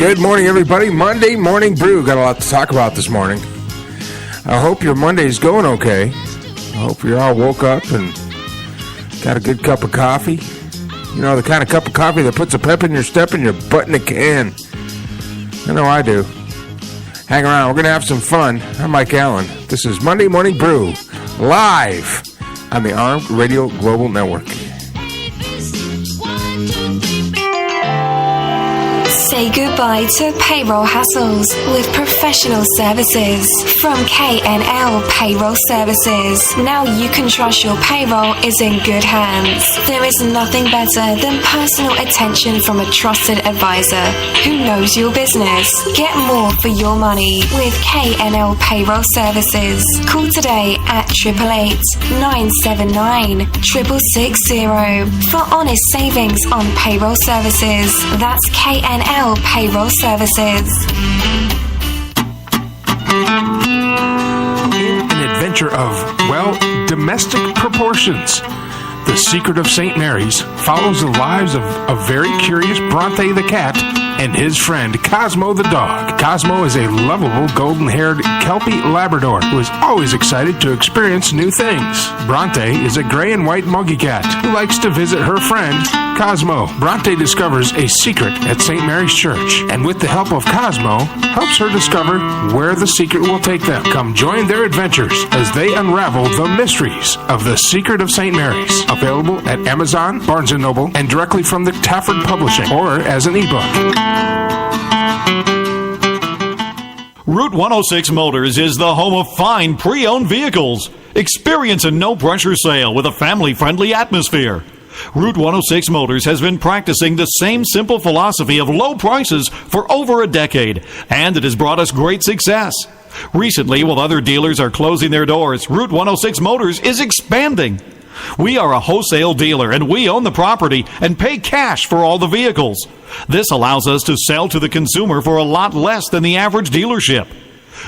Good morning, everybody. Monday Morning Brew. Got a lot to talk about this morning. I hope your Monday's going okay. I hope you all woke up and got a good cup of coffee. You know, the kind of cup of coffee that puts a pep in your step and your butt in a can. I know I do. Hang around. We're going to have some fun. I'm Mike Allen. This is Monday Morning Brew, live on the Armed Radio Global Network. Say goodbye to payroll hassles with professional services from K&L Payroll Services. Now you can trust your payroll is in good hands. There is nothing better than personal attention from a trusted advisor who knows your business. Get more for your money with K&L Payroll Services. Call today at 888-979-6660 for honest savings on payroll services. That's K&L Payroll Services. In an adventure of, well, domestic proportions, The Secret of St. Mary's follows the lives of a very curious Bronte the cat and his friend Cosmo the dog. Cosmo is a lovable golden-haired Kelpie Labrador who is always excited to experience new things. Bronte is a gray and white monkey cat who likes to visit her friend Cosmo. Bronte discovers a secret at St. Mary's Church, and with the help of Cosmo, helps her discover where the secret will take them. Come join their adventures as they unravel the mysteries of The Secret of St. Mary's. Available at Amazon, Barnes & Noble, and directly from the Tafford Publishing, or as an ebook. Route 106 Motors is the home of fine pre-owned vehicles. Experience a no-pressure sale with a family-friendly atmosphere. Route 106 Motors has been practicing the same simple philosophy of low prices for over a decade, and it has brought us great success. Recently, while other dealers are closing their doors, Route 106 Motors is expanding. We are a wholesale dealer, and we own the property and pay cash for all the vehicles. This allows us to sell to the consumer for a lot less than the average dealership.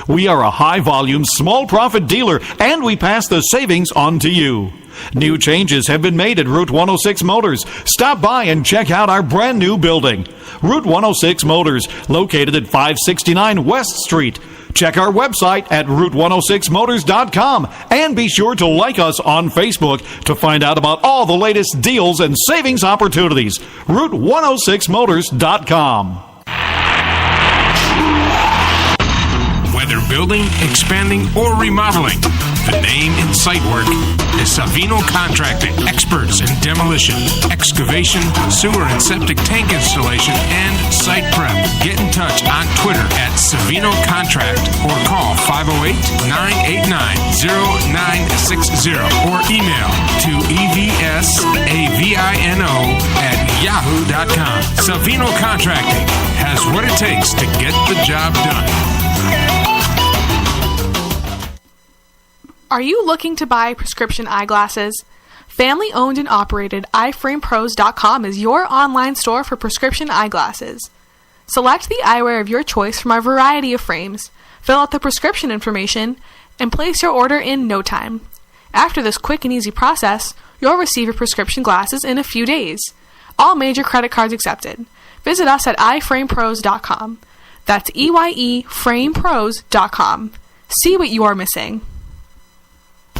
We are a high-volume, small-profit dealer, and we pass the savings on to you. New changes have been made at Route 106 Motors. Stop by and check out our brand-new building. Route 106 Motors, located at 569 West Street. Check our website at route106motors.com and be sure to like us on Facebook to find out about all the latest deals and savings opportunities. route106motors.com. Whether building, expanding, or remodeling, the name in site work is Savino Contracting. Experts in demolition, excavation, sewer and septic tank installation, and site prep. Get in touch on Twitter at Savino Contract or call 508-989-0960 or email to evsavino@yahoo.com. Savino Contracting has what it takes to get the job done. Are you looking to buy prescription eyeglasses? Family owned and operated iframepros.com is your online store for prescription eyeglasses. Select the eyewear of your choice from our variety of frames, fill out the prescription information, and place your order in no time. After this quick and easy process, you'll receive your prescription glasses in a few days. All major credit cards accepted. Visit us at iframepros.com. That's EYEFramePros.com. See what you are missing.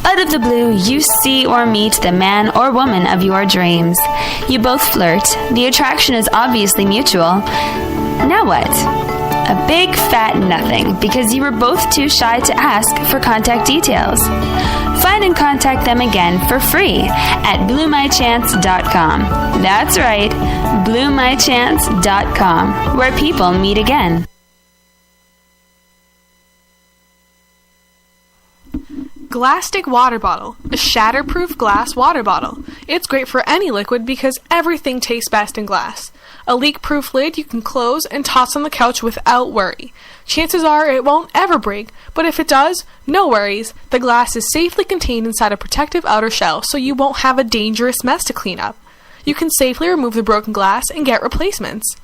Out of the blue, you see or meet the man or woman of your dreams. You both flirt. The attraction is obviously mutual. Now what? A big fat nothing, because you were both too shy to ask for contact details. Find and contact them again for free at BlueMyChance.com. That's right, BlueMyChance.com, where people meet again. Glastic water bottle, a shatterproof glass water bottle. It's great for any liquid because everything tastes best in glass. A leak-proof lid you can close and toss on the couch without worry. Chances are it won't ever break, but if it does, no worries. The glass is safely contained inside a protective outer shell, so you won't have a dangerous mess to clean up. You can safely remove the broken glass and get replacements.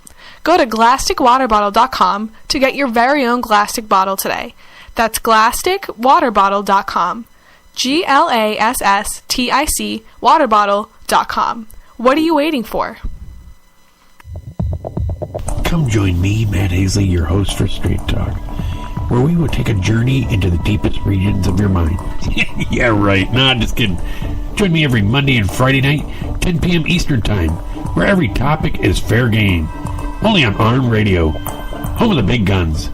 Go to GlasticWaterBottle.com to get your very own Glastic bottle today. That's GlasticWaterBottle.com. GLASSTIC waterbottle.com. What are you waiting for? Come join me, Matt Hazley, your host for Straight Talk, where we will take a journey into the deepest regions of your mind. Yeah, right. Nah, just kidding. Join me every Monday and Friday night, 10 p.m. Eastern Time, where every topic is fair game. Only on ARM Radio, home of the big guns.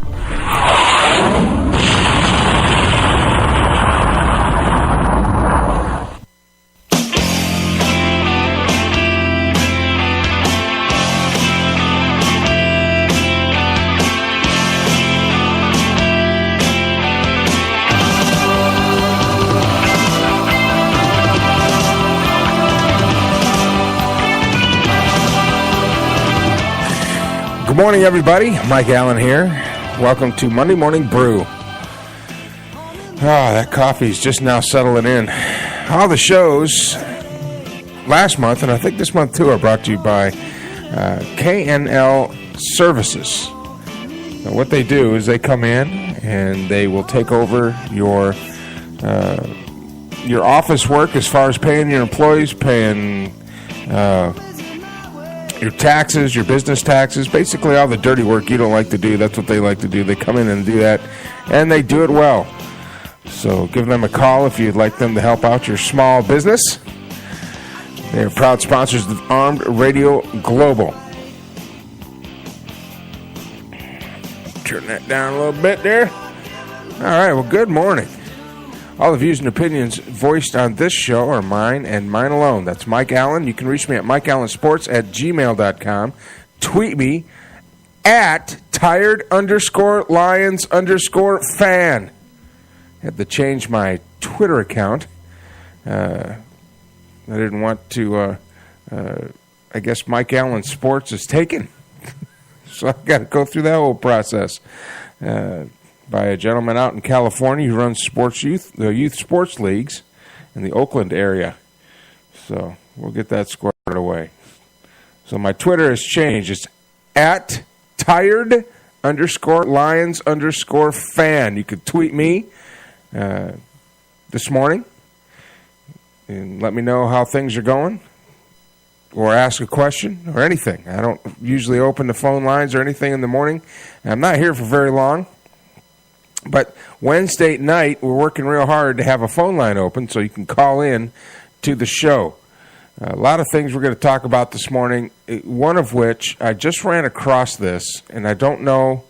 Good morning, everybody. Mike Allen here. Welcome to Monday Morning Brew. That coffee's just now settling in. All the shows last month, and I think this month too, are brought to you by KNL Services. Now, what they do is they come in and they will take over your office work as far as paying your employees, paying your taxes, your business taxes, basically all the dirty work you don't like to do. That's what they like to do. They come in and do that, and they do it well. So give them a call if you'd like them to help out your small business. They are proud sponsors of Armed Radio Global. Turn that down a little bit there. All right, well, good morning. All the views and opinions voiced on this show are mine and mine alone. That's Mike Allen. You can reach me at MikeAllenSports@gmail.com. Tweet me at tired_Lions_fan. Had to change my Twitter account. I didn't want to, I guess Mike Allen Sports is taken. So I've got to go through that whole process. By a gentleman out in California who runs youth sports leagues in the Oakland area. So we'll get that squared away. So my Twitter has changed. It's at tired_Lions_fan. You could tweet me this morning and let me know how things are going, or ask a question or anything. I don't usually open the phone lines or anything in the morning. I'm not here for very long. But Wednesday night, we're working real hard to have a phone line open so you can call in to the show. A lot of things we're going to talk about this morning, one of which I just ran across this, and I don't know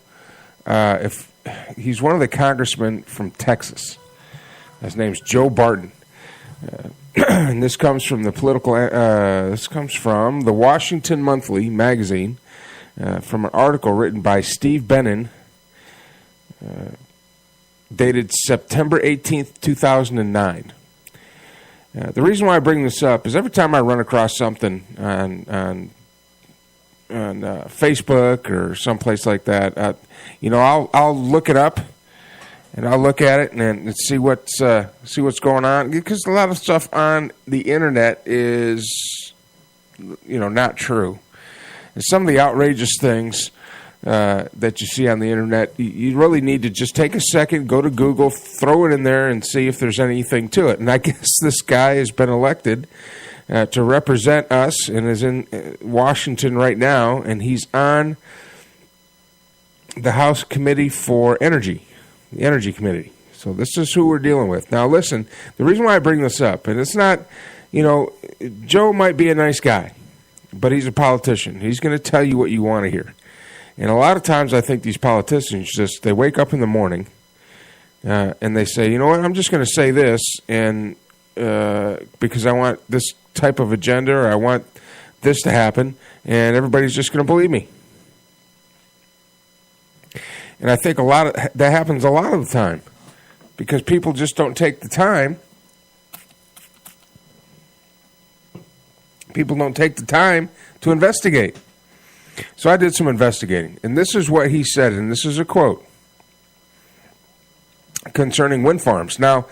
if he's one of the congressmen from Texas. His name's Joe Barton. And this comes from the the Washington Monthly magazine, from an article written by Steve Bannon, dated September 18th, 2009. The reason why I bring this up is every time I run across something on Facebook or someplace like that, I'll look it up and I'll look at it and see what's going on, because a lot of stuff on the internet is not true. And some of the outrageous things that you see on the internet, you really need to just take a second, go to Google, throw it in there, and see if there's anything to it. And I guess this guy has been elected to represent us and is in Washington right now, and he's on the House Committee for Energy, the Energy Committee. So this is who we're dealing with. Now listen, the reason why I bring this up, and it's not, Joe might be a nice guy, but he's a politician. He's going to tell you what you want to hear. And a lot of times I think these politicians they wake up in the morning and they say, you know what, I'm just going to say this and because I want this type of agenda, or I want this to happen, and everybody's just going to believe me. And I think that happens a lot of the time because people just don't take the time. People don't take the time to investigate. So I did some investigating, and this is what he said, and this is a quote concerning wind farms. Now,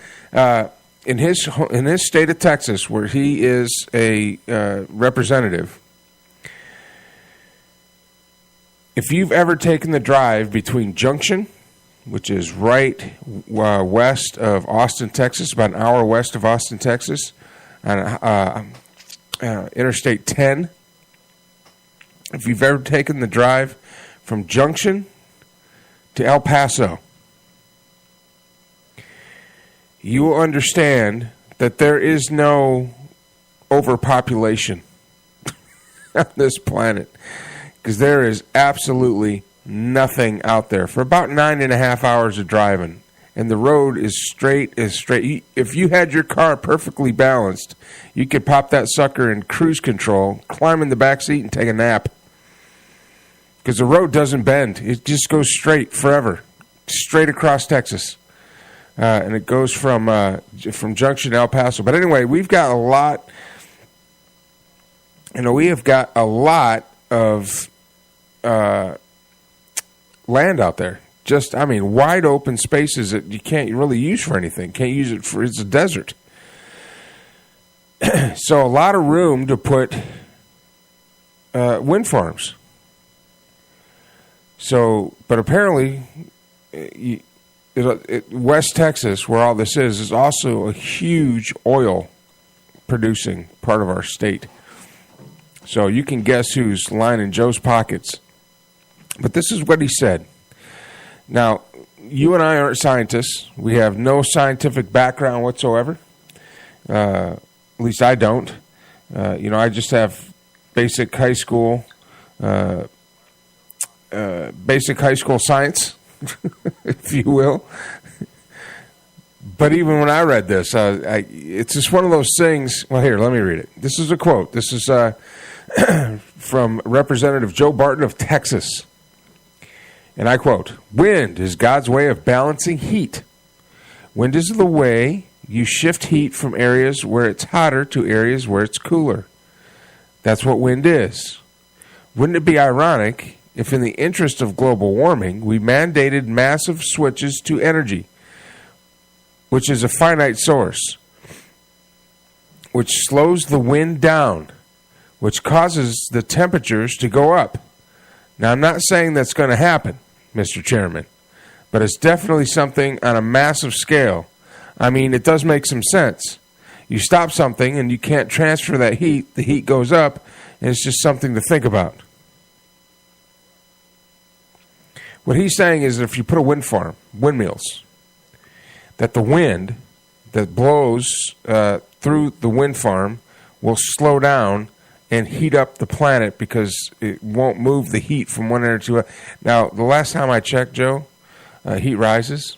in his state of Texas, where he is a representative, if you've ever taken the drive between Junction, which is right west of Austin, Texas, about an hour west of Austin, Texas, on Interstate 10, if you've ever taken the drive from Junction to El Paso, you will understand that there is no overpopulation on this planet, because there is absolutely nothing out there for about 9.5 hours of driving, and the road is straight as straight. If you had your car perfectly balanced, you could pop that sucker in cruise control, climb in the back seat, and take a nap, because the road doesn't bend. It just goes straight forever, straight across Texas. And it goes from Junction to El Paso. But anyway, we've got a lot. We have got a lot of land out there. Just, wide open spaces that you can't really use for anything. Can't use it for, it's a desert. So a lot of room to put wind farms. So, but apparently, West Texas, where all this is also a huge oil producing part of our state. So you can guess who's lining Joe's pockets. But this is what he said. Now, you and I aren't scientists. We have no scientific background whatsoever. At least I don't. I just have basic high school science. If you will. But even when I read this, it's just one of those things. Well, here, let me read it. This is a quote. This is from Representative Joe Barton of Texas. And I quote, "Wind is God's way of balancing heat. Wind is the way you shift heat from areas where it's hotter to areas where it's cooler. That's what wind is. Wouldn't it be ironic if in the interest of global warming, we mandated massive switches to energy, which is a finite source, which slows the wind down, which causes the temperatures to go up? Now, I'm not saying that's going to happen, Mr. Chairman, but it's definitely something on a massive scale. It does make some sense. You stop something and you can't transfer that heat, the heat goes up, and it's just something to think about." What he's saying is that if you put a wind farm, windmills, that the wind that blows through the wind farm will slow down and heat up the planet because it won't move the heat from one area to another. Now, the last time I checked, Joe, heat rises,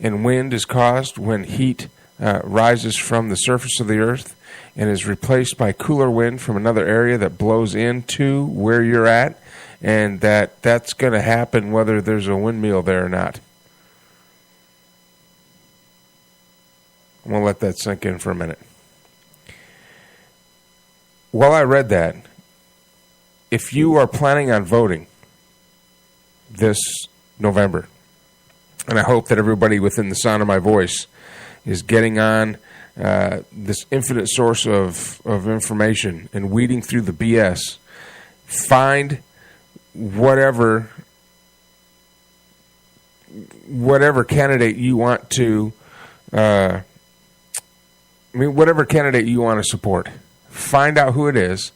and wind is caused when heat rises from the surface of the earth and is replaced by cooler wind from another area that blows into where you're at. And that's going to happen whether there's a windmill there or not. I'm going to let that sink in for a minute. While I read that, if you are planning on voting this November, and I hope that everybody within the sound of my voice is getting on this infinite source of information and weeding through the BS, find whatever candidate you want to whatever candidate you want to support. Find out who it is.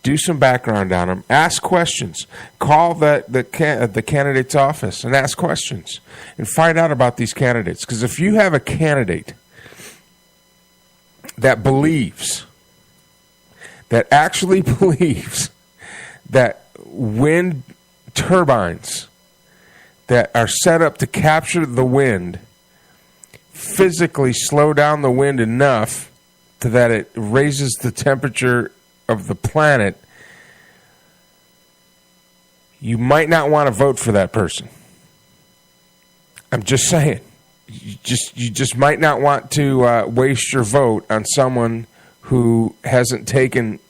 Do some background on them. Ask questions. Call the candidate's office and ask questions and find out about these candidates. Because if you have a candidate that actually believes that wind turbines that are set up to capture the wind physically slow down the wind enough to that it raises the temperature of the planet, you might not want to vote for that person. I'm just saying. You just might not want to waste your vote on someone who hasn't taken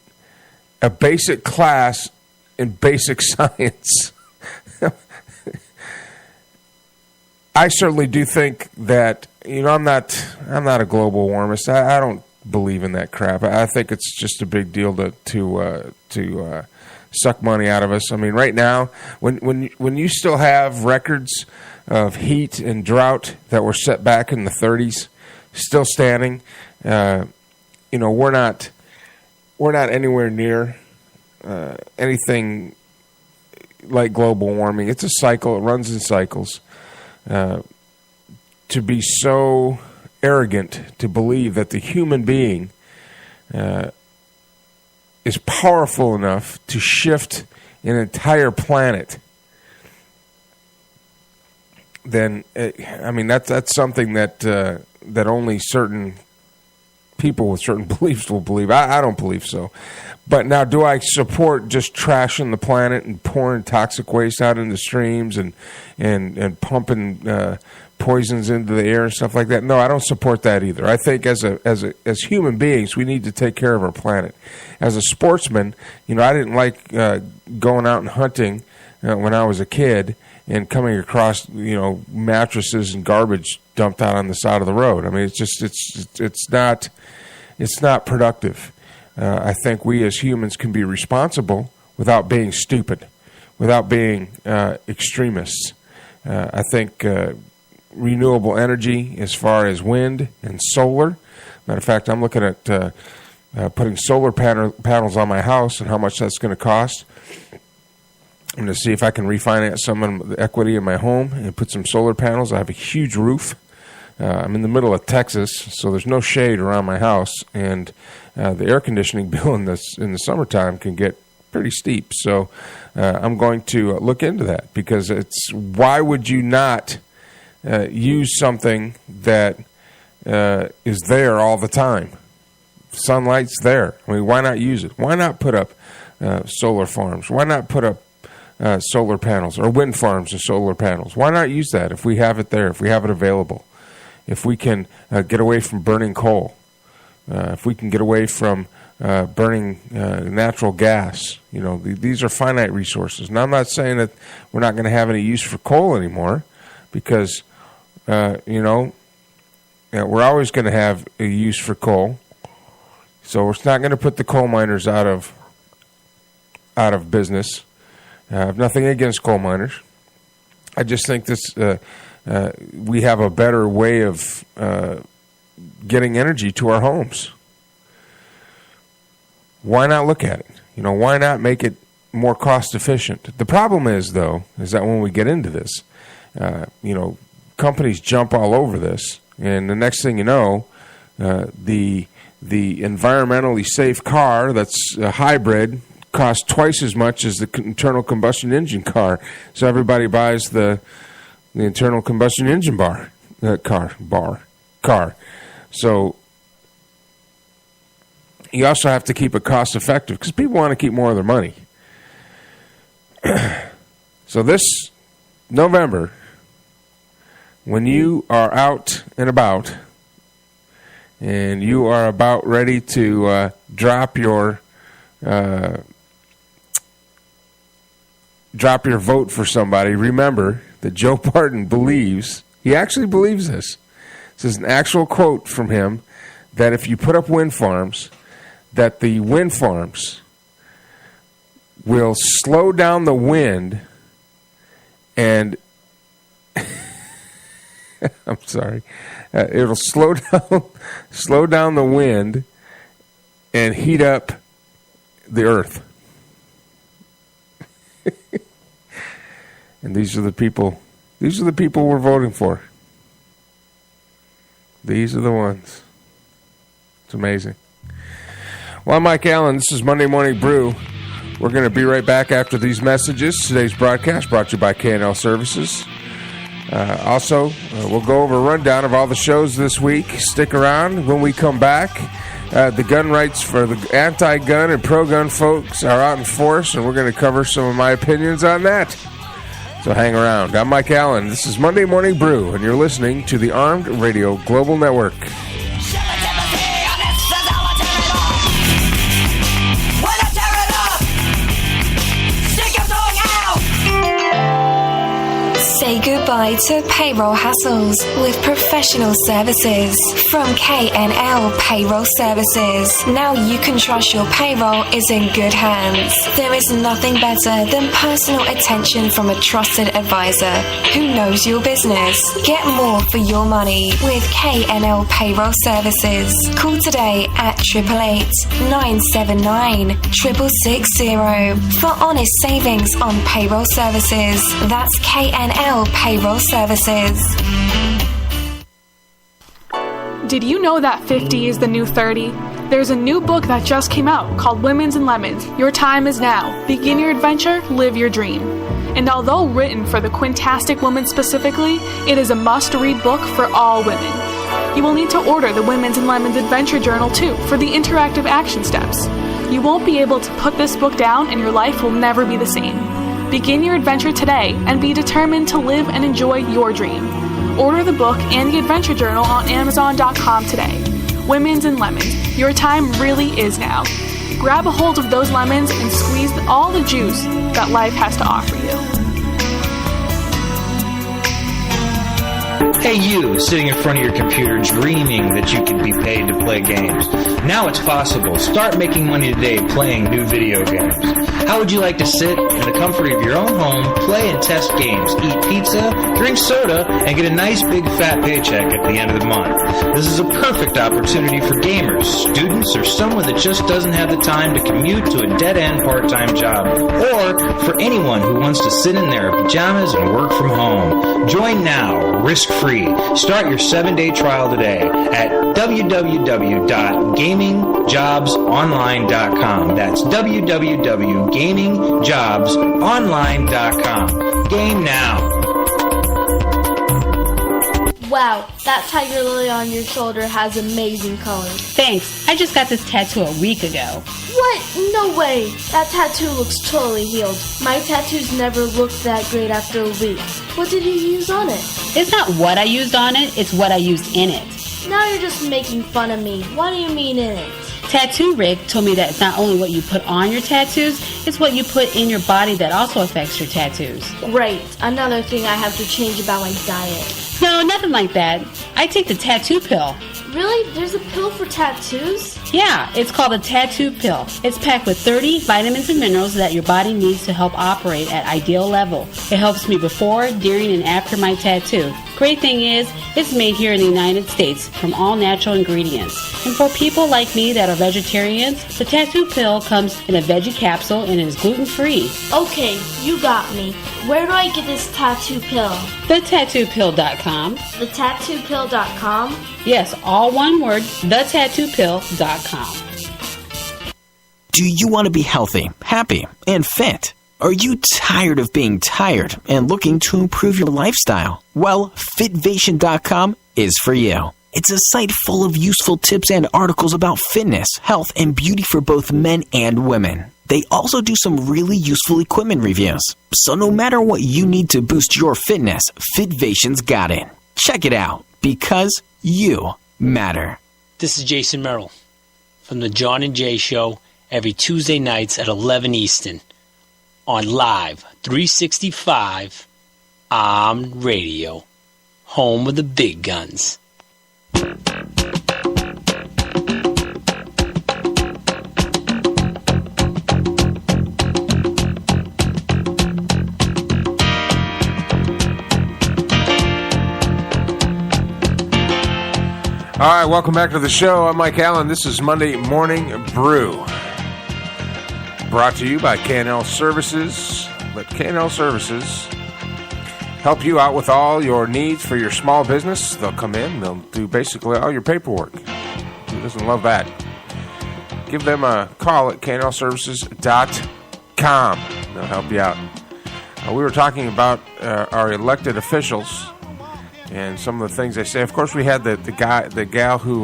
a basic class in basic science. I certainly do think that, I'm not a global warmist. I don't believe in that crap. I think it's just a big deal to suck money out of us. Right now, when you still have records of heat and drought that were set back in the 30s, still standing, we're not anywhere near anything like global warming. It's a cycle. It runs in cycles. To be so arrogant to believe that the human being is powerful enough to shift an entire planet, then that's something that only certain people with certain beliefs will believe. I don't believe so. But now, do I support just trashing the planet and pouring toxic waste out into streams and pumping poisons into the air and stuff like that? No, I don't support that either. I think as human beings, we need to take care of our planet. As a sportsman, I didn't like going out and hunting when I was a kid and coming across mattresses and garbage dumped out on the side of the road. I mean, it's not productive. I think we as humans can be responsible without being stupid, without being extremists. I think renewable energy as far as wind and solar. Matter of fact, I'm looking at putting solar panels on my house and how much that's going to cost. I'm going to see if I can refinance some of the equity in my home and put some solar panels. I have a huge roof. I'm in the middle of Texas, so there's no shade around my house, and the air conditioning bill in the summertime can get pretty steep. So I'm going to look into that, because why would you not use something that is there all the time? Sunlight's there. I mean, why not use it? Why not put up solar farms? Why not put up solar panels or wind farms and solar panels? Why not use that if we have it there, if we have it available? If we can get away from burning coal, if we can get away from burning natural gas, these are finite resources. Now, I'm not saying that we're not going to have any use for coal anymore, because, we're always going to have a use for coal. So it's not going to put the coal miners out of business. I have nothing against coal miners. I just think this we have a better way of getting energy to our homes. Why not look at it? Why not make it more cost efficient? The problem is that when we get into this, companies jump all over this, and the next thing you know, the environmentally safe car that's a hybrid costs twice as much as the internal combustion engine car. So everybody buys the internal combustion engine car. So you also have to keep it cost effective, because people want to keep more of their money. So this November, when you are out and about and you are about ready to drop your vote for somebody, remember that Joe Barton actually believes this. This is an actual quote from him, that if you put up wind farms, that the wind farms will slow down the wind and I'm sorry. It'll slow down the wind and heat up the earth. And these are the people we're voting for. These are the ones. It's amazing. Well, I'm Mike Allen. This is Monday Morning Brew. We're going to be right back after these messages. Today's broadcast brought to you by K&L Services. Also, we'll go over a rundown of all the shows this week. Stick around. When we come back, the gun rights for the anti-gun and pro-gun folks are out in force, and we're going to cover some of my opinions on that. So hang around. I'm Mike Allen. This is Monday Morning Brew, and you're listening to the Armed Radio Global Network. Say goodbye goodbye to payroll hassles with professional services from K&L Payroll Services. Now you can trust your payroll is in good hands. There is nothing better than personal attention from a trusted advisor who knows your business. Get more for your money with K&L Payroll Services. Call today at 888-979-6660 for honest savings on payroll services. That's K&L Payroll Services. Did you know that 50 is the new 30? There's a new book that just came out called Women's and Lemons. Your time is now. Begin your adventure, live your dream. And although written for the Quintastic woman specifically, it is a must-read book for all women. You will need to order the Women's and Lemons Adventure Journal too for the interactive action steps. You won't be able to put this book down and your life will never be the same. Begin your adventure today and be determined to live and enjoy your dream. Order the book and the adventure journal on Amazon.com today. Women's and Lemons. Your time really is now. Grab a hold of those lemons and squeeze all the juice that life has to offer you. Hey you, sitting in front of your computer dreaming that you could be paid to play games. Now it's possible. Start making money today playing new video games. How would you like to sit in the comfort of your own home, play and test games, eat pizza, drink soda, and get a nice big fat paycheck at the end of the month? This is a perfect opportunity for gamers, students, or someone that just doesn't have the time to commute to a dead-end part-time job, or for anyone who wants to sit in their pajamas and work from home. Join now, risk-free. Start your 7-day trial today at www.gamingjobsonline.com. That's www.gamingjobsonline.com. Game now. Wow, that tiger lily on your shoulder has amazing color. Thanks. I just got this tattoo a week ago. What? No way. That tattoo looks totally healed. My tattoos never looked that great after a week. What did you use on it? It's not what I used on it, it's what I used in it. Now you're just making fun of me. What do you mean in it? Tattoo Rick told me that it's not only what you put on your tattoos, it's what you put in your body that also affects your tattoos. Great. Another thing I have to change about my diet. No, nothing like that. I take the tattoo pill. Really? There's a pill for tattoos? Yeah, it's called a tattoo pill. It's packed with 30 vitamins and minerals that your body needs to help operate at ideal level. It helps me before, during, and after my tattoo. Great thing is, it's made here in the United States from all natural ingredients. And for people like me that are vegetarians, the tattoo pill comes in a veggie capsule and is gluten-free. Okay, you got me. Where do I get this tattoo pill? TheTattooPill.com. TheTattooPill.com? Yes, all one word, TheTattooPill.com. Do you want to be healthy, happy, and fit? Are you tired of being tired and looking to improve your lifestyle? Well, Fitvation.com is for you. It's a site full of useful tips and articles about fitness, health, and beauty for both men and women. They also do some really useful equipment reviews. So no matter what you need to boost your fitness, Fitvation's got it. Check it out, because you matter. This is Jason Merrill from the John and Jay Show every Tuesday nights at 11 Eastern on Live 365 Radio, home of the big guns. All right, welcome back to the show. I'm Mike Allen. This is Monday Morning Brew. Brought to you by K&L Services. Let K&L Services help you out with all your needs for your small business. They'll come in. They'll do basically all your paperwork. Who doesn't love that? Give them a call at knlservices.com. They'll help you out. We were talking about our elected officials and some of the things they say. Of course, we had the gal who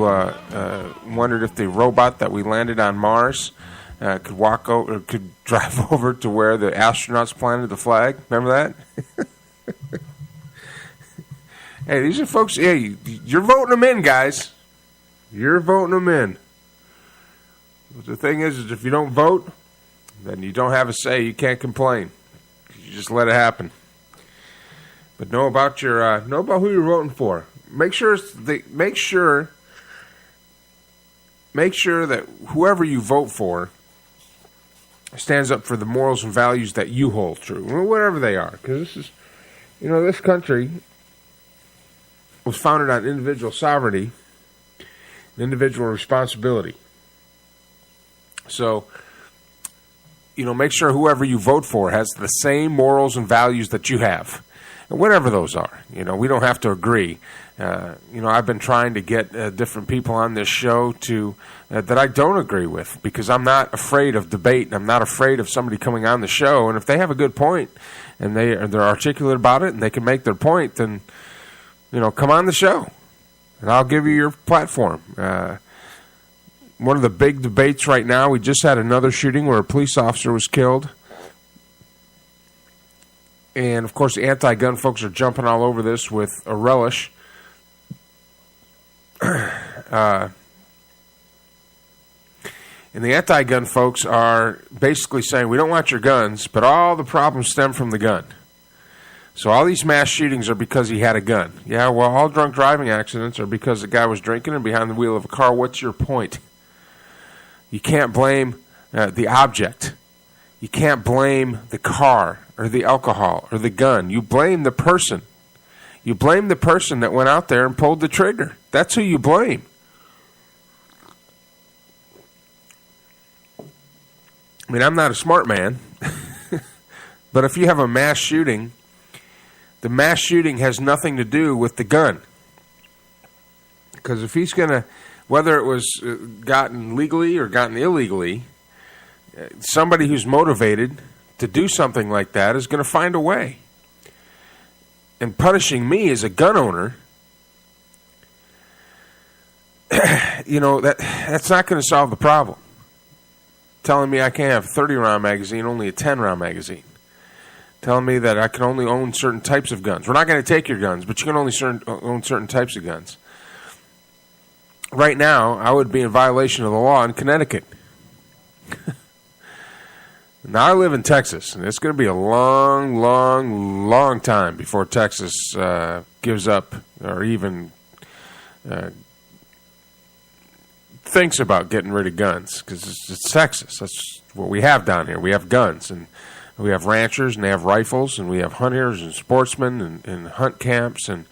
wondered if the robot that we landed on Mars could walk over, could drive over to where the astronauts planted the flag. Remember that? Hey, these are folks. Hey, you're voting them in, guys. You're voting them in. But the thing is if you don't vote, then you don't have a say. You can't complain. You just let it happen. But know about who you're voting for. Make sure that whoever you vote for stands up for the morals and values that you hold true, whatever they are. Because this country was founded on individual sovereignty and individual responsibility. So, make sure whoever you vote for has the same morals and values that you have. And whatever those are. We don't have to agree. I've been trying to get different people on this show that I don't agree with, because I'm not afraid of debate, and I'm not afraid of somebody coming on the show. And if they have a good point and they're articulate about it and they can make their point, then come on the show and I'll give you your platform. One of the big debates right now, we just had another shooting where a police officer was killed. And, of course, the anti-gun folks are jumping all over this with a relish. And the anti-gun folks are basically saying, we don't want your guns, but all the problems stem from the gun. So all these mass shootings are because he had a gun. Yeah, well, all drunk driving accidents are because the guy was drinking and behind the wheel of a car. What's your point? You can't blame the object. You can't blame the car or the alcohol or the gun. You blame the person. You blame the person that went out there and pulled the trigger. That's who you blame. I mean, I'm not a smart man, but if you have a mass shooting, the mass shooting has nothing to do with the gun. Because if he's going to, whether it was gotten legally or gotten illegally, somebody who's motivated to do something like that is going to find a way. And punishing me as a gun owner, that's not going to solve the problem. Telling me I can't have a 30-round magazine, only a 10-round magazine. Telling me that I can only own certain types of guns. We're not going to take your guns, but you can only own certain types of guns. Right now, I would be in violation of the law in Connecticut. Now, I live in Texas, and it's going to be a long, long, long time before Texas gives up or even thinks about getting rid of guns, because it's Texas. That's what we have down here. We have guns, and we have ranchers, and they have rifles, and we have hunters and sportsmen and hunt camps and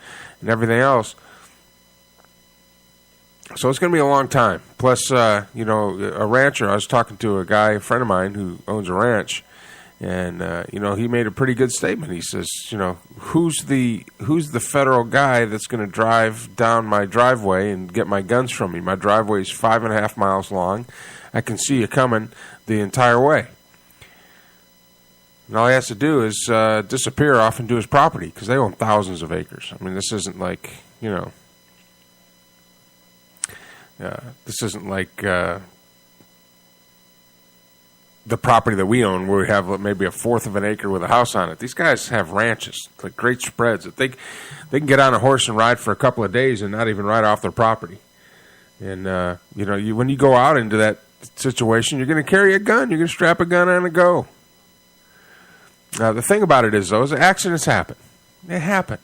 everything else. So it's going to be a long time. Plus, a rancher, I was talking to a friend of mine who owns a ranch, and, he made a pretty good statement. He says, who's the federal guy that's going to drive down my driveway and get my guns from me? My driveway is 5.5 miles long. I can see you coming the entire way. And all he has to do is disappear off into his property, because they own thousands of acres. I mean, this isn't like, the property that we own, where we have maybe a fourth of an acre with a house on it. These guys have ranches, like great spreads that they can get on a horse and ride for a couple of days and not even ride off their property. And when you go out into that situation, you're going to carry a gun. You're going to strap a gun on and go. Now, the thing about it is, though, is accidents happen. They happen.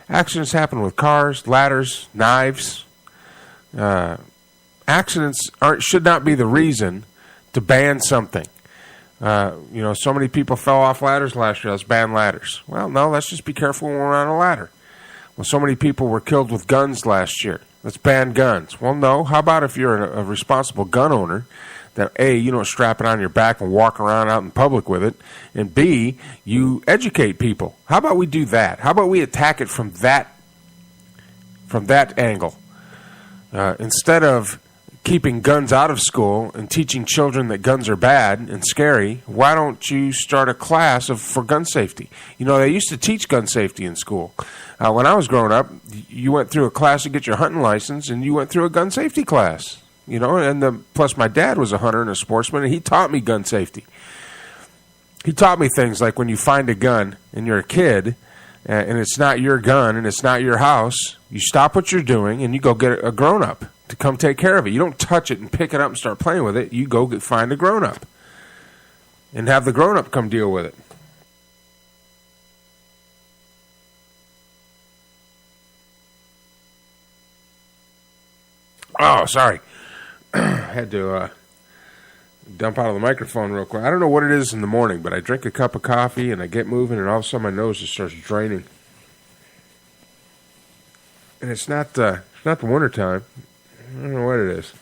Accidents happen with cars, ladders, knives. Accidents should not be the reason to ban something. So many people fell off ladders last year. Let's ban ladders. Well, no, let's just be careful when we're on a ladder. Well, so many people were killed with guns last year. Let's ban guns. Well, no. How about if you're a responsible gun owner, that A, you don't strap it on your back and walk around out in public with it, and B, you educate people. How about we do that? How about we attack it from that angle? Instead of keeping guns out of school and teaching children that guns are bad and scary, why don't you start a class for gun safety? They used to teach gun safety in school. When I was growing up, you went through a class to get your hunting license, and you went through a gun safety class. Plus my dad was a hunter and a sportsman, and he taught me gun safety. He taught me things like when you find a gun and you're a kid, and it's not your gun and it's not your house, you stop what you're doing and you go get a grown-up to come take care of it. You don't touch it and pick it up and start playing with it. You go find a grown-up and have the grown-up come deal with it. Oh, sorry. Had to dump out of the microphone real quick. I don't know what it is in the morning, but I drink a cup of coffee and I get moving, and all of a sudden my nose just starts draining. And it's not the wintertime. I don't know what it is.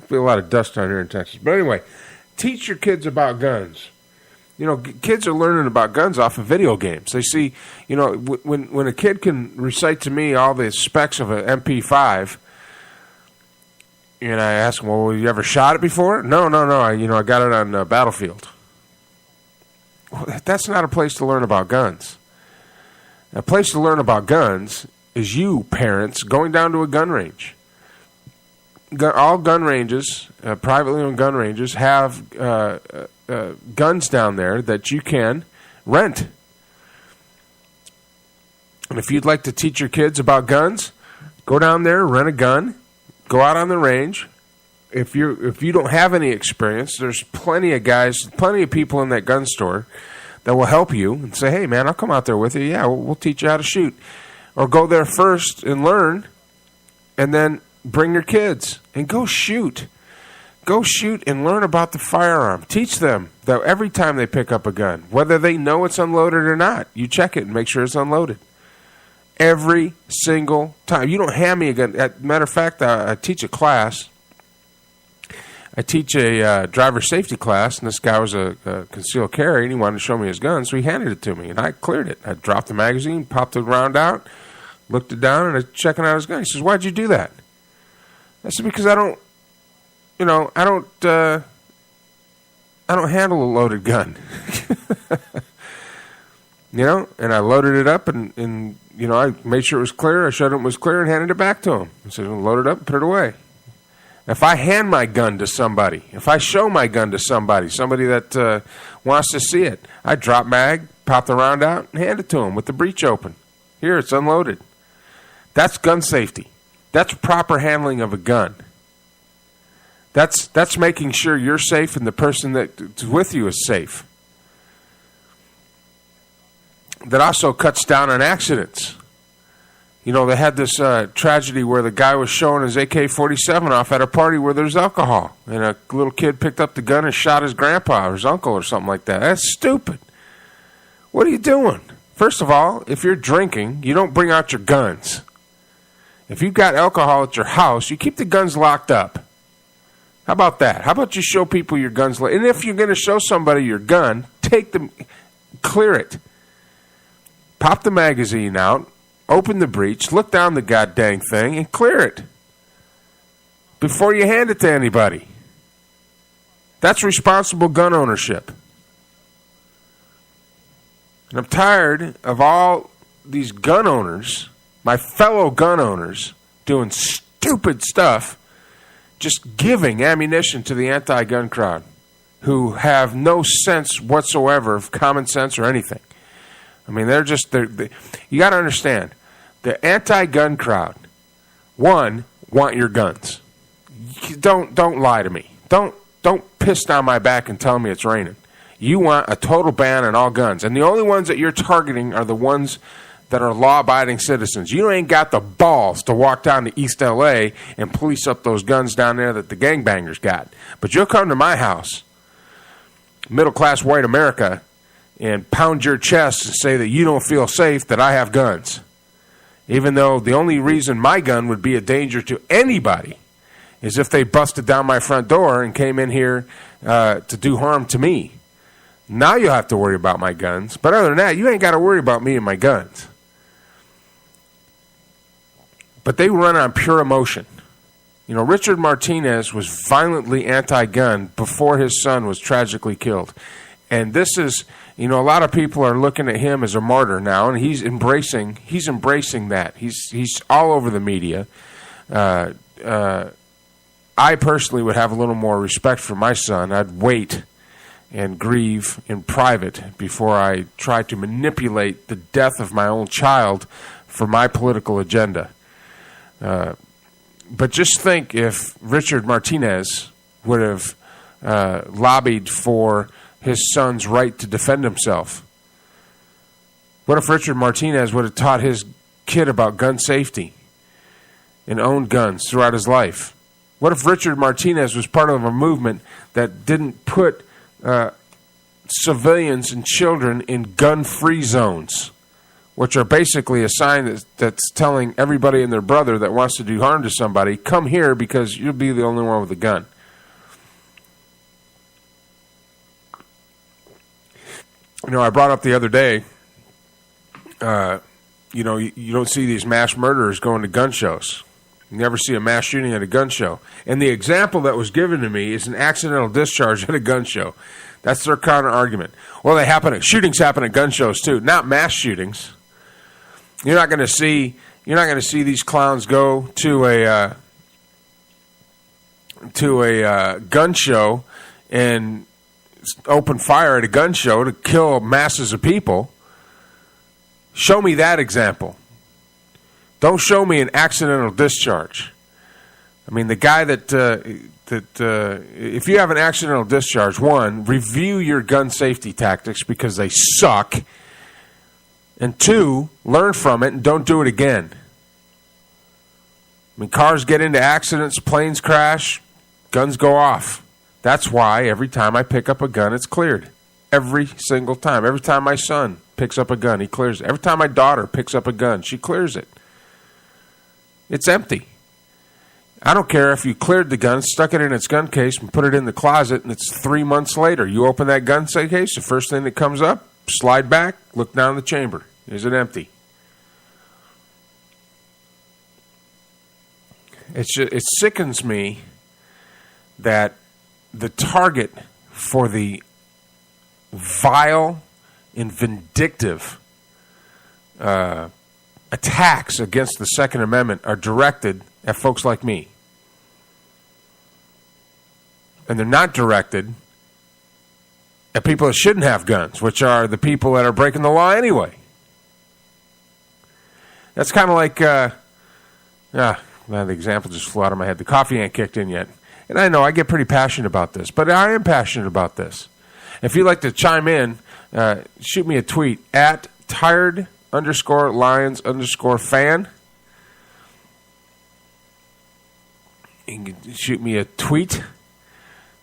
Feel a lot of dust down here in Texas. But anyway, teach your kids about guns. You know, kids are learning about guns off of video games. They see, you know, when a kid can recite to me all the specs of an MP5, and I ask them, well, you ever shot it before? No. I got it on Battlefield. Well, that's not a place to learn about guns. A place to learn about guns is you, parents, going down to a gun range. All gun ranges, privately owned gun ranges, have guns down there that you can rent. And if you'd like to teach your kids about guns, go down there, rent a gun, go out on the range. If you don't have any experience, there's plenty of people in that gun store that will help you and say, hey, man, I'll come out there with you. Yeah, we'll teach you how to shoot. Or go there first and learn, and then bring your kids and go shoot. Go shoot and learn about the firearm. Teach them that every time they pick up a gun, whether they know it's unloaded or not, you check it and make sure it's unloaded. Every single time. You don't hand me a gun. As a matter of fact, I teach a class. I teach a driver safety class, and this guy was a concealed carry, and he wanted to show me his gun, so he handed it to me, and I cleared it. I dropped the magazine, popped the round out, looked it down, and I was checking out his gun. He says, why'd you do that? I said, because I don't handle a loaded gun. And I loaded it up, and I made sure it was clear. I showed him it was clear and handed it back to him. I said, load it up and put it away. If I hand my gun to somebody, if I show my gun to somebody that wants to see it, I drop mag, pop the round out, and hand it to him with the breech open. Here, it's unloaded. That's gun safety. That's proper handling of a gun. That's making sure you're safe and the person that's with you is safe. That also cuts down on accidents. You know, they had this tragedy where the guy was showing his AK-47 off at a party where there's alcohol. And a little kid picked up the gun and shot his grandpa or his uncle or something like that. That's stupid. What are you doing? First of all, if you're drinking, you don't bring out your guns. If you've got alcohol at your house, you keep the guns locked up. How about that? How about you show people your guns? And if you're going to show somebody your gun, clear it. Pop the magazine out, open the breech, look down the goddamn thing, and clear it before you hand it to anybody. That's responsible gun ownership. And I'm tired of all these gun owners, my fellow gun owners, doing stupid stuff, just giving ammunition to the anti-gun crowd who have no sense whatsoever of common sense or anything. I mean, you got to understand, the anti-gun crowd, want your guns. Don't lie to me. Don't piss down my back and tell me it's raining. You want a total ban on all guns. And the only ones that you're targeting are the ones that are law-abiding citizens. You ain't got the balls to walk down to East L.A. and police up those guns down there that the gangbangers got. But you'll come to my house, middle-class white America, and pound your chest and say that you don't feel safe that I have guns. Even though the only reason my gun would be a danger to anybody is if they busted down my front door and came in here to do harm to me. Now you'll have to worry about my guns. But other than that, you ain't got to worry about me and my guns. But they run on pure emotion. You know, Richard Martinez was violently anti-gun before his son was tragically killed. And this is, a lot of people are looking at him as a martyr now, and he's embracing that. He's all over the media. I personally would have a little more respect for my son. I'd wait and grieve in private before I try to manipulate the death of my own child for my political agenda. But just think if Richard Martinez would have lobbied for his son's right to defend himself. What if Richard Martinez would have taught his kid about gun safety and owned guns throughout his life? What if Richard Martinez was part of a movement that didn't put civilians and children in gun-free zones, which are basically a sign that's telling everybody and their brother that wants to do harm to somebody, come here because you'll be the only one with a gun. I brought up the other day, you don't see these mass murderers going to gun shows. You never see a mass shooting at a gun show. And the example that was given to me is an accidental discharge at a gun show. That's their counter argument. Well, shootings happen at gun shows too, not mass shootings. You're not going to see these clowns go to a gun show and open fire at a gun show to kill masses of people. Show me that example. Don't show me an accidental discharge. I mean, the guy if you have an accidental discharge, one, review your gun safety tactics because they suck. And two, learn from it and don't do it again. I mean, cars get into accidents, planes crash, guns go off. That's why every time I pick up a gun, it's cleared. Every single time. Every time my son picks up a gun, he clears it. Every time my daughter picks up a gun, she clears it. It's empty. I don't care if you cleared the gun, stuck it in its gun case, and put it in the closet, and it's 3 months later. You open that gun case, the first thing that comes up, slide back, look down the chamber. Is it empty? It sickens me that the target for the vile and vindictive attacks against the Second Amendment are directed at folks like me. And they're not directed at people that shouldn't have guns, which are the people that are breaking the law anyway. That's kind of like, the example just flew out of my head. The coffee ain't kicked in yet. And I know I get pretty passionate about this, but I am passionate about this. If you'd like to chime in, shoot me a tweet at tired_Lions_fan. You can shoot me a tweet.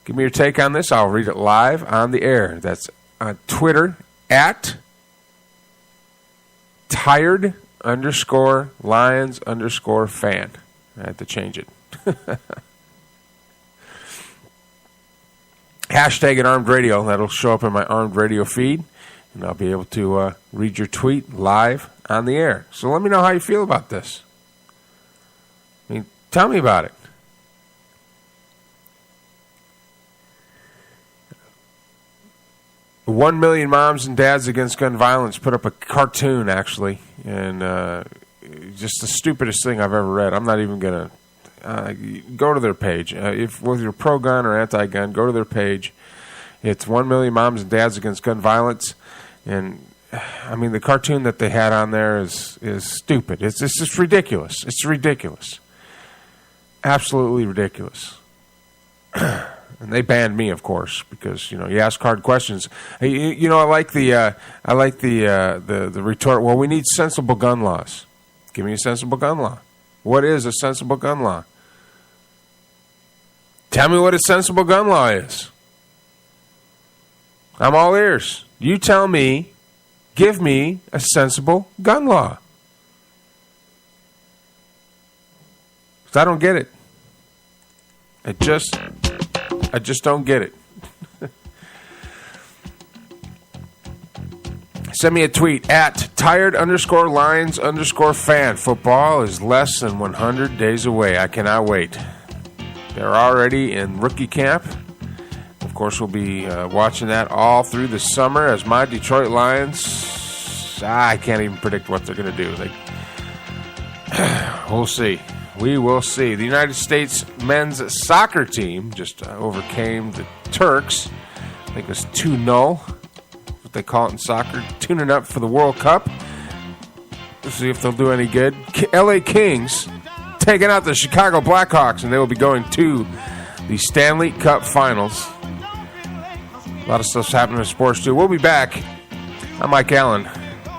Give me your take on this. I'll read it live on the air. That's on Twitter at tired_Lions_fan. I had to change it. Hashtag it Armed Radio. That'll show up in my Armed Radio feed, and I'll be able to read your tweet live on the air. So let me know how you feel about this. I mean, tell me about it. The 1 Million Moms and Dads Against Gun Violence put up a cartoon, actually, and just the stupidest thing I've ever read. I'm not even going to go to their page. Whether you're pro-gun or anti-gun, go to their page. It's 1 Million Moms and Dads Against Gun Violence, and I mean the cartoon that they had on there is stupid. It's just ridiculous. It's ridiculous, absolutely ridiculous. And they banned me, of course, because you ask hard questions. I like the retort. Well, we need sensible gun laws. Give me a sensible gun law. What is a sensible gun law? Tell me what a sensible gun law is. I'm all ears. You tell me. Give me a sensible gun law. 'Cause I don't get it. I just don't get it. Send me a tweet at tired_Lions_fan. Football is less than 100 days away. I cannot wait. They're already in rookie camp. Of course, we'll be watching that all through the summer as my Detroit Lions, I can't even predict what they're going to do. We'll see. We will see. The United States men's soccer team just overcame the Turks. I think it was 2-0. What they call it in soccer. Tuning up for the World Cup. Let's see if they'll do any good. LA Kings taking out the Chicago Blackhawks, and they will be going to the Stanley Cup Finals. A lot of stuff's happening in sports, too. We'll be back. I'm Mike Allen.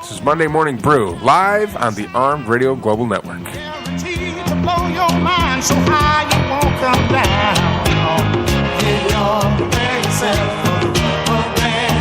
This is Monday Morning Brew, live on the Armed Radio Global Network. blow your mind so high you won't come down. Get your prepare yourself for the rubber band.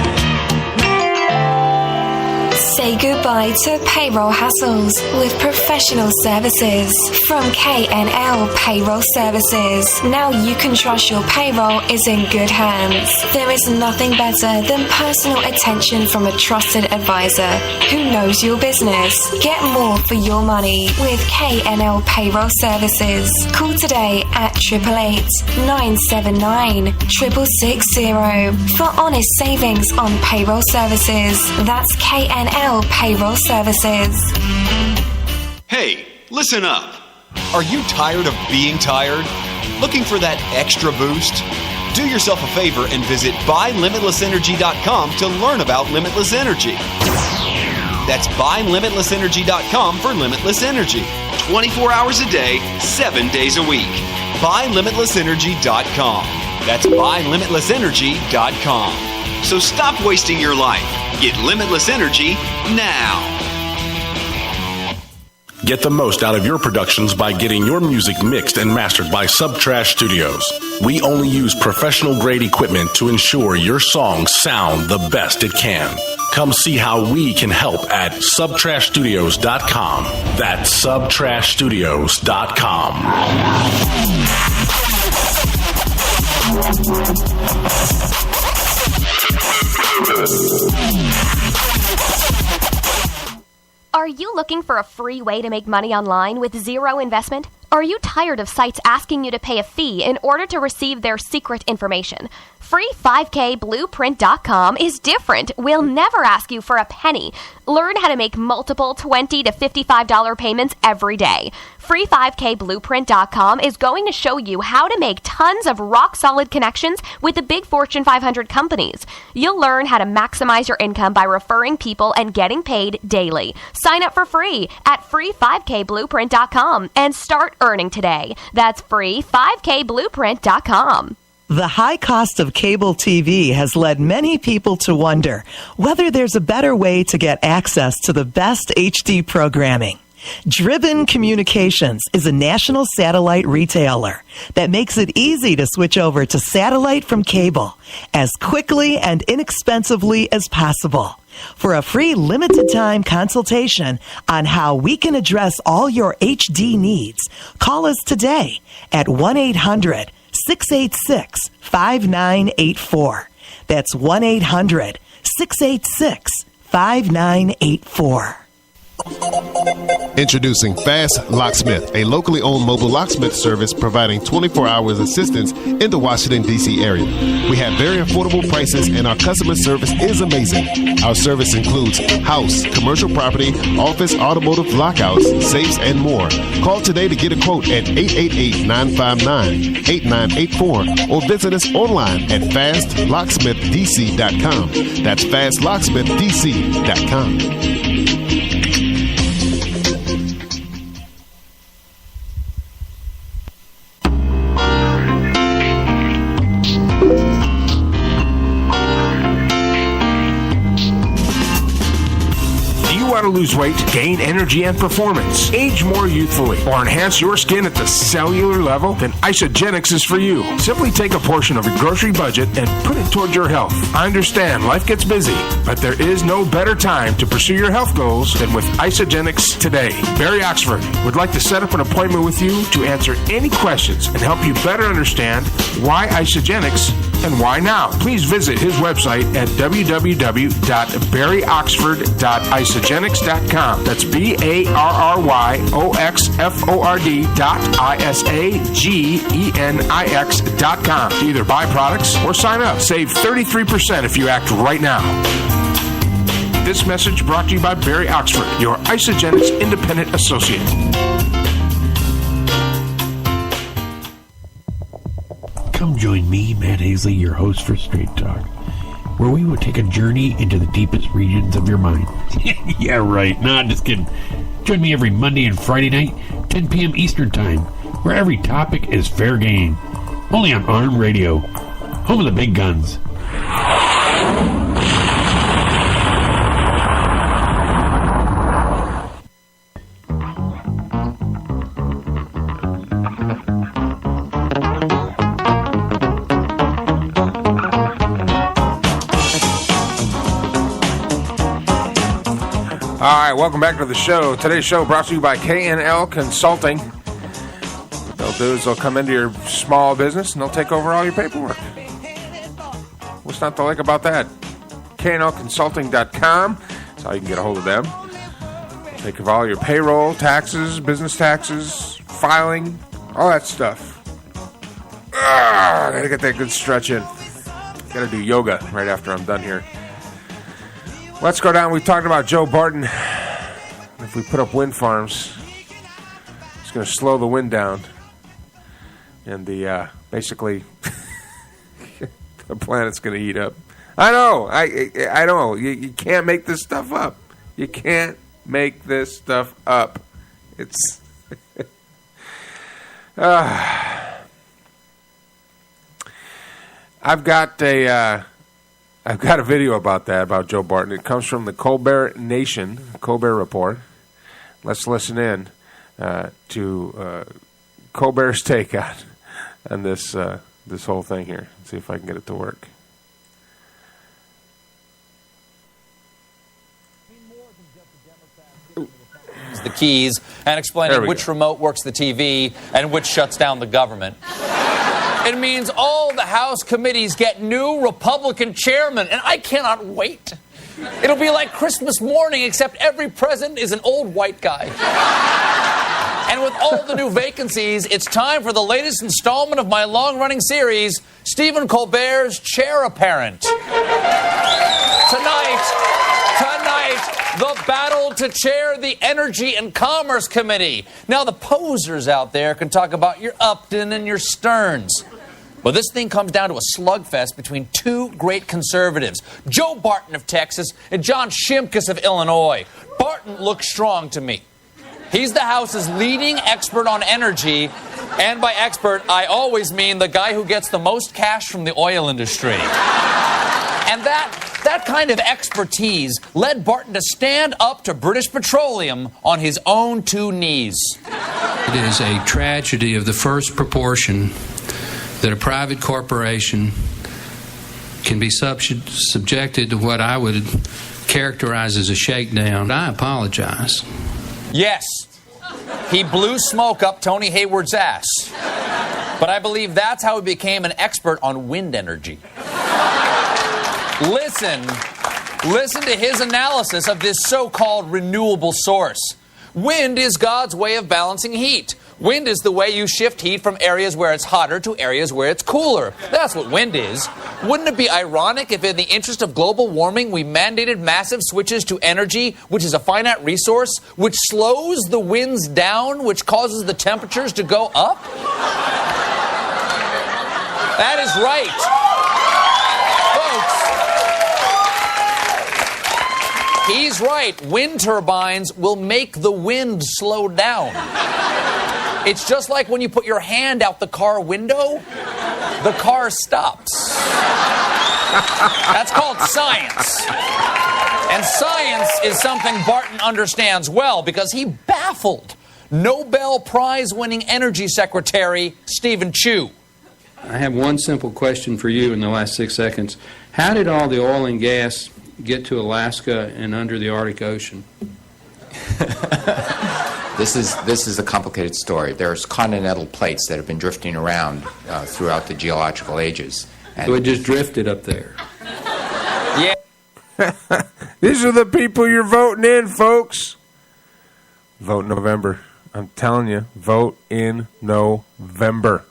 Say goodbye to payroll hassles with professional services from K&L Payroll Services. Now you can trust your payroll is in good hands. There is nothing better than personal attention from a trusted advisor who knows your business. Get more for your money with K&L Payroll Services. Call today at 888-979-6660 for honest savings on payroll services. That's K&L Payroll Services. Hey, listen up. Are you tired of being tired? Looking for that extra boost? Do yourself a favor and visit buylimitlessenergy.com to learn about limitless energy. That's buylimitlessenergy.com for limitless energy. 24 hours a day, 7 days a week. Buylimitlessenergy.com. That's buylimitlessenergy.com. So stop wasting your life. Get limitless energy now. Get the most out of your productions by getting your music mixed and mastered by Subtrash Studios. We only use professional-grade equipment to ensure your songs sound the best it can. Come see how we can help at subtrashstudios.com. That's subtrashstudios.com. Are you looking for a free way to make money online with zero investment? Are you tired of sites asking you to pay a fee in order to receive their secret information? Free5kblueprint.com is different. We'll never ask you for a penny. Learn how to make multiple $20 to $55 payments every day. Free5kblueprint.com is going to show you how to make tons of rock-solid connections with the big Fortune 500 companies. You'll learn how to maximize your income by referring people and getting paid daily. Sign up for free at free5kblueprint.com and start earning today. That's free5kblueprint.com. The high cost of cable TV has led many people to wonder whether there's a better way to get access to the best HD programming. Driven Communications is a national satellite retailer that makes it easy to switch over to satellite from cable as quickly and inexpensively as possible. For a free limited-time consultation on how we can address all your HD needs, call us today at 1-800-686-5984. That's 1-800-686-5984. Introducing Fast Locksmith, a locally owned mobile locksmith service providing 24 hours assistance in the Washington, D.C. area. We have very affordable prices and our customer service is amazing. Our service includes house, commercial property, office, automotive, lockouts, safes, and more. Call today to get a quote at 888-959-8984 or visit us online at fastlocksmithdc.com. That's fastlocksmithdc.com. To lose weight, gain energy and performance, age more youthfully, or enhance your skin at the cellular level, then Isogenics is for you. Simply take a portion of your grocery budget and put it towards your health. I understand life gets busy, but there is no better time to pursue your health goals than with Isogenics today. Barry Oxford would like to set up an appointment with you to answer any questions and help you better understand why Isogenics and why now. Please visit his website at www.barryoxford.isogenics.com. That's BARRYOXFORD.ISAGENIX.com to either buy products or sign up. Save 33% if you act right now. This message brought to you by Barry Oxford, your Isogenics independent associate. Come join me, Matt Hazley, your host for Straight Talk, where we will take a journey into the deepest regions of your mind. Yeah, right. Nah, just kidding. Join me every Monday and Friday night, 10 p.m. Eastern Time, where every topic is fair game. Only on ARM Radio, home of the big guns. right, welcome back to the show. Today's show brought to you by K&L Consulting. What they'll do is they'll come into your small business and they'll take over all your paperwork. What's not to like about that? KNLconsulting.com. That's how you can get a hold of them. They'll take care of all your payroll, taxes, business taxes, filing, all that stuff. I gotta get that good stretch in. Gotta do yoga right after I'm done here. Let's go down. We talked about Joe Barton. If we put up wind farms, it's going to slow the wind down. And basically, the planet's going to heat up. I know. I know. You can't make this stuff up. You can't make this stuff up. It's... I've got a video about that, about Joe Barton. It comes from the Colbert Nation, Colbert Report. Let's listen in to Colbert's take on this whole thing here. See if I can get it to work. The keys and explaining which remote works the TV and which shuts down the government. It means all the House committees get new Republican chairmen, and I cannot wait. It'll be like Christmas morning, except every president is an old white guy. And with all the new vacancies, it's time for the latest installment of my long-running series, Stephen Colbert's Chair Apparent. Tonight, the battle to chair the Energy and Commerce Committee. Now, the posers out there can talk about your Upton and your Stearns. Well, this thing comes down to a slugfest between two great conservatives, Joe Barton of Texas and John Shimkus of Illinois. Barton looks strong to me. He's the House's leading expert on energy, and by expert, I always mean the guy who gets the most cash from the oil industry. And that kind of expertise led Barton to stand up to British Petroleum on his own two knees. It is a tragedy of the first proportion that a private corporation can be subjected to what I would characterize as a shakedown. I apologize. Yes, he blew smoke up Tony Hayward's ass. But I believe that's how he became an expert on wind energy. Listen to his analysis of this so-called renewable source. Wind is God's way of balancing heat. Wind is the way you shift heat from areas where it's hotter to areas where it's cooler. That's what wind is. Wouldn't it be ironic if in the interest of global warming we mandated massive switches to energy, which is a finite resource, which slows the winds down, which causes the temperatures to go up? That is right. Folks, he's right. Wind turbines will make the wind slow down. It's just like when you put your hand out the car window, the car stops. That's called science. And science is something Barton understands well because he baffled Nobel Prize-winning Energy Secretary Stephen Chu. I have one simple question for you in the last 6 seconds. How did all the oil and gas get to Alaska and under the Arctic Ocean? This is a complicated story. There's continental plates that have been drifting around throughout the geological ages. And so it just drifted up there. Yeah. These are the people you're voting in, folks. Vote November. I'm telling you, vote in November.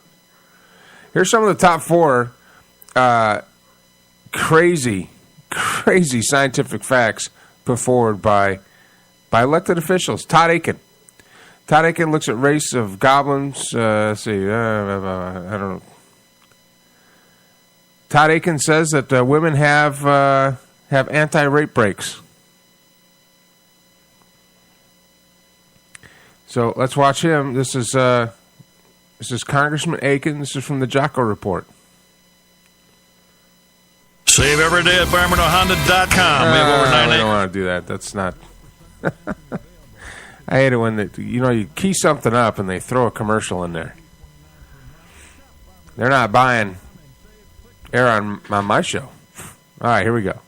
Here's some of the top 4 crazy scientific facts put forward by elected officials. Todd Akin. Todd Akin looks at race of goblins. Let's see. I don't know. Todd Akin says that women have anti-rape breaks. So let's watch him. This is Congressman Akin. This is from the Jocko Report. Save every day at BarmernoHonda.com. We have over 98. I don't want to do that. That's not... I hate it when you key something up and they throw a commercial in there. They're not buying air on my show. All right, here we go.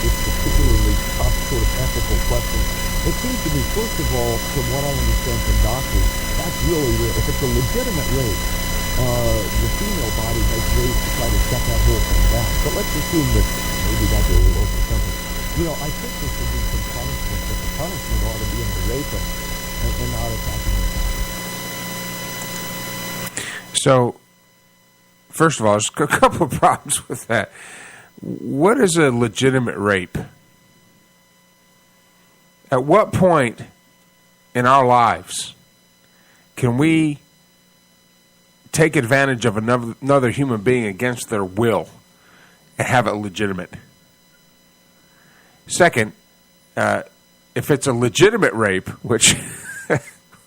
it's particularly tough sort of ethical questions. It seems to me, first of all, from what I understand from doctors, that's really real. If it's a legitimate rape, the female body has ways to try to shut that whole thing down. But let's assume that maybe that's a little or something. You know, I think there should be some punishment, but the punishment ought to be in the rapist and not attacking the child. So, first of all, there's a couple of problems with that. What is a legitimate rape? At what point in our lives can we take advantage of another human being against their will and have it legitimate? Second, if it's a legitimate rape, which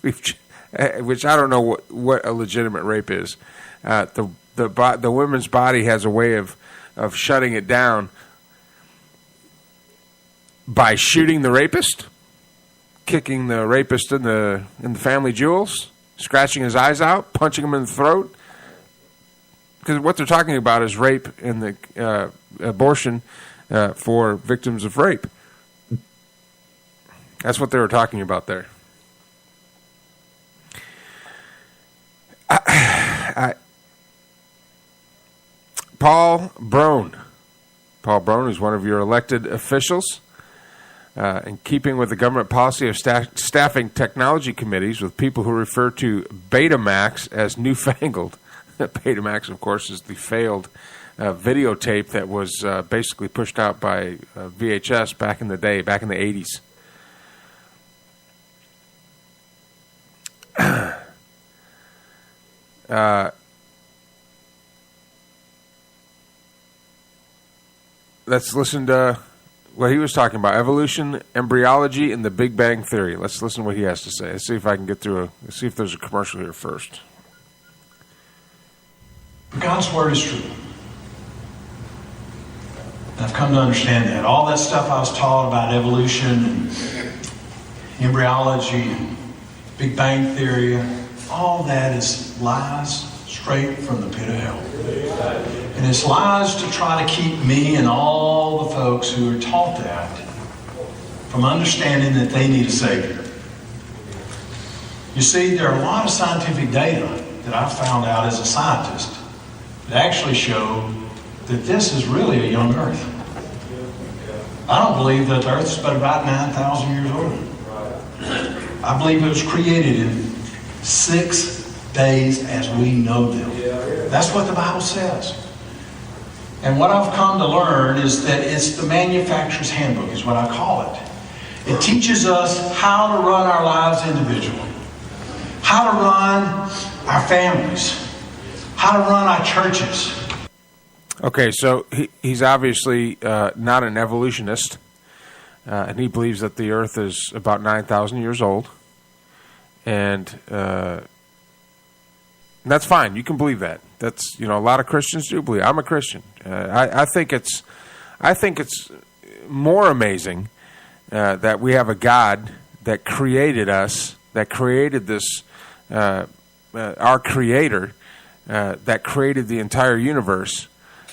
which I don't know what a legitimate rape is, the woman's body has a way of shutting it down by shooting the rapist, kicking the rapist in the family jewels, scratching his eyes out, punching him in the throat. Because what they're talking about is rape and the abortion for victims of rape. That's what they were talking about there. Paul Brown is one of your elected officials. In keeping with the government policy of staffing technology committees with people who refer to Betamax as newfangled. Betamax, of course, is the failed videotape that was basically pushed out by VHS back in the day, back in the 80s. Let's listen to what he was talking about: evolution, embryology, and the Big Bang Theory. Let's listen to what he has to say. Let's see if I can get through let's see if there's a commercial here first. God's Word is true. And I've come to understand that. All that stuff I was taught about evolution and embryology and Big Bang Theory, all that is lies straight from the pit of hell. And it's lies to try to keep me and all the folks who are taught that from understanding that they need a Savior. You see, there are a lot of scientific data that I found out as a scientist that actually show that this is really a young Earth. I don't believe that the Earth is but about 9,000 years old. I believe it was created in 6 days as we know them. That's what the Bible says. And what I've come to learn is that it's the manufacturer's handbook is what I call it. It teaches us how to run our lives individually, how to run our families, how to run our churches. Okay, so he's obviously not an evolutionist, and he believes that the Earth is about 9,000 years old, and that's fine. You can believe that. That's, a lot of Christians do believe. I'm a Christian. I think it's more amazing that we have a God that created us, that created this, our Creator, that created the entire universe.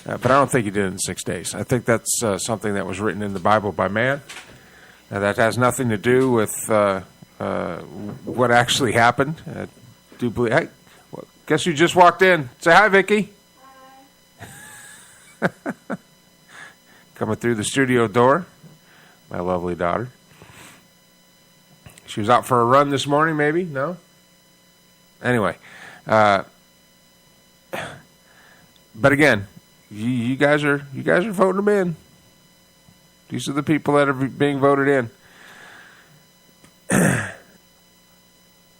But I don't think he did it in 6 days. I think that's something that was written in the Bible by man. That has nothing to do with what actually happened. I do believe. Hey, guess you just walked in. Say hi, Vicky. Hi. Coming through the studio door, my lovely daughter. She was out for a run this morning, maybe? No? Anyway. But again, you guys are voting them in. These are the people that are being voted in.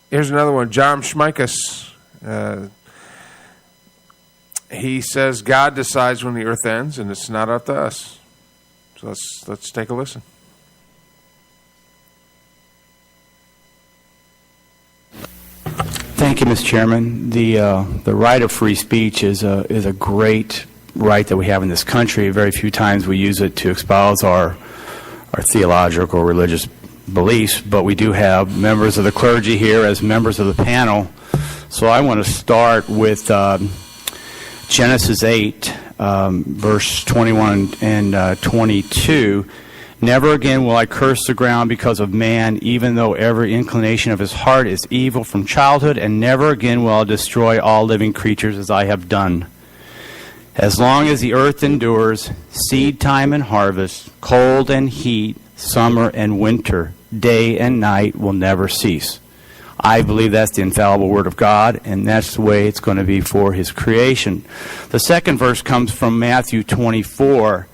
Here's another one. John Schmeikus. He says God decides when the earth ends, and it's not up to us. So let's take a listen. Thank you, Mr. Chairman. The right of free speech is a great right that we have in this country. Very few times we use it to espouse our theological or religious beliefs, but we do have members of the clergy here as members of the panel. So I want to start with Genesis 8, verse 21 and 22. Never again will I curse the ground because of man, even though every inclination of his heart is evil from childhood, and never again will I destroy all living creatures as I have done. As long as the earth endures, seed time and harvest, cold and heat, summer and winter, day and night will never cease. I believe that's the infallible Word of God, and that's the way it's going to be for His creation. The second verse comes from Matthew 24.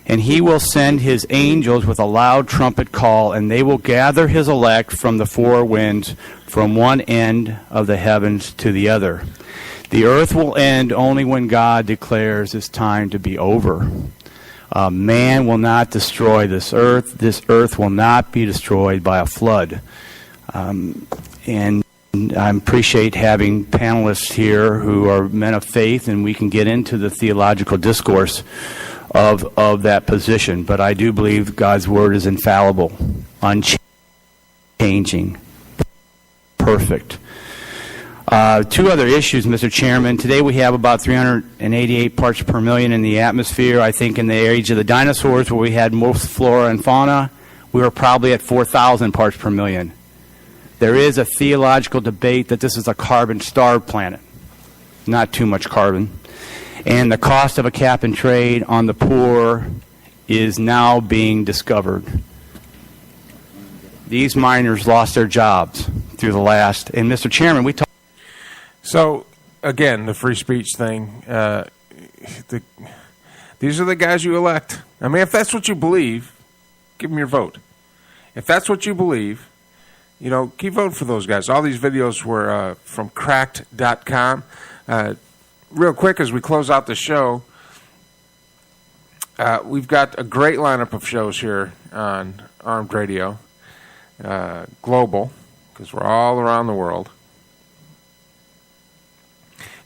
And He will send His angels with a loud trumpet call, and they will gather His elect from the four winds, from one end of the heavens to the other. The earth will end only when God declares it's time to be over. Man will not destroy this earth. This earth will not be destroyed by a flood. And I appreciate having panelists here who are men of faith, and we can get into the theological discourse of that position. But I do believe God's Word is infallible, unchanging, perfect. Two other issues, Mr. Chairman. Today we have about 388 parts per million in the atmosphere. I think in the age of the dinosaurs, where we had most flora and fauna, we were probably at 4,000 parts per million. There is a theological debate that this is a carbon-starved planet, not too much carbon. And the cost of a cap and trade on the poor is now being discovered. These miners lost their jobs through the last. And Mr. Chairman, we talked. So again, the free speech thing. These are the guys you elect. I mean, if that's what you believe, give them your vote. If that's what you believe, keep voting for those guys. All these videos were from cracked.com. Real quick, as we close out the show, we've got a great lineup of shows here on Armed Radio, global, because we're all around the world.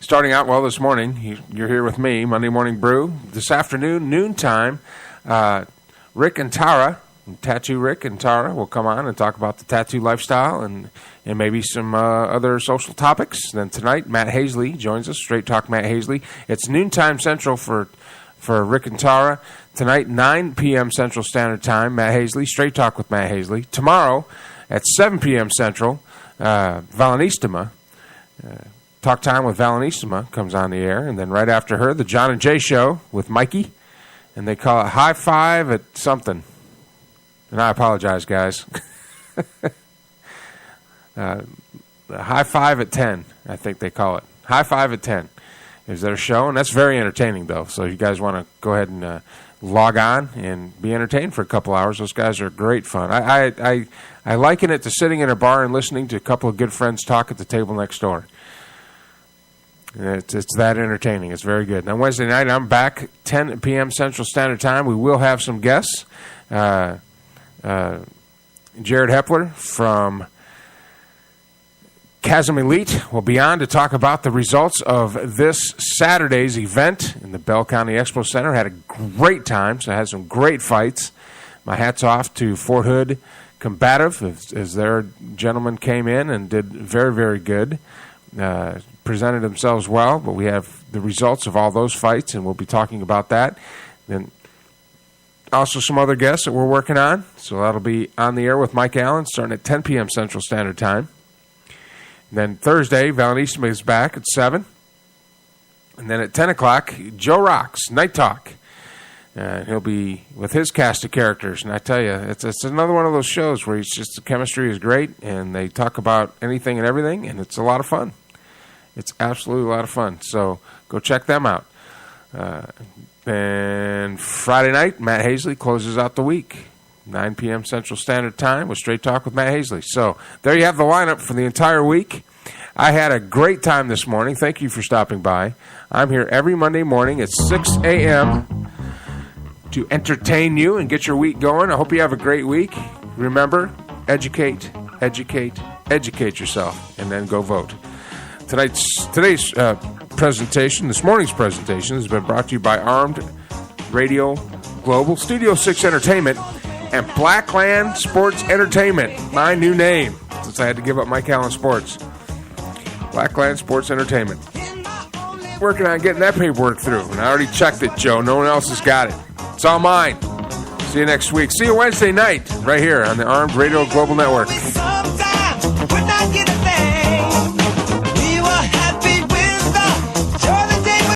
Starting out, this morning, you're here with me, Monday Morning Brew. This afternoon, noontime, Rick and Tara, Tattoo Rick and Tara, will come on and talk about the tattoo lifestyle and maybe some other social topics. Then tonight, Matt Hazley joins us, Straight Talk Matt Hazley. It's noontime Central for Rick and Tara. Tonight, 9 p.m. Central Standard Time, Matt Hazley, Straight Talk with Matt Hazley. Tomorrow, at 7 p.m. Central, Valenissima, Talk Time with Valenissima comes on the air. And then right after her, the John and Jay Show with Mikey. And they call it High Five at something. And I apologize, guys. High Five at 10, I think they call it. High Five at 10 is their show, and that's very entertaining, though. So if you guys want to go ahead and log on and be entertained for a couple hours, those guys are great fun. I liken it to sitting in a bar and listening to a couple of good friends talk at the table next door. It's that entertaining. It's very good. Now, Wednesday night, I'm back, 10 p.m. Central Standard Time. We will have some guests. Jared Hepler from Chasm Elite will be on to talk about the results of this Saturday's event in the Bell County Expo Center. Had a great time, so I had some great fights. My hat's off to Fort Hood Combative as their gentlemen came in and did very, very good. Presented themselves well, but we have the results of all those fights, and we'll be talking about that. Then also some other guests that we're working on, so that'll be on the air with Mike Allen starting at 10 p.m. Central Standard Time. And then Thursday, Valenissima is back at 7. And then at 10 o'clock, Joe Rocks, Night Talk. He'll be with his cast of characters. And I tell you, it's another one of those shows where it's just the chemistry is great, and they talk about anything and everything, and it's a lot of fun. It's absolutely a lot of fun. So go check them out. And Friday night, Matt Hazley closes out the week. 9 p.m. Central Standard Time with Straight Talk with Matt Hazley. So there you have the lineup for the entire week. I had a great time this morning. Thank you for stopping by. I'm here every Monday morning at 6 a.m. to entertain you and get your week going. I hope you have a great week. Remember, educate, educate, educate yourself, and then go vote. Today's presentation, this morning's presentation, has been brought to you by Armed Radio Global, Studio 6 Entertainment, and Blackland Sports Entertainment, my new name, since I had to give up Mike Allen Sports. Blackland Sports Entertainment. working on getting that paperwork through. And I already checked it, Joe. No one else has got it. It's all mine. See you next week. See you Wednesday night right here on the Armed Radio Global Network. Sometimes when I get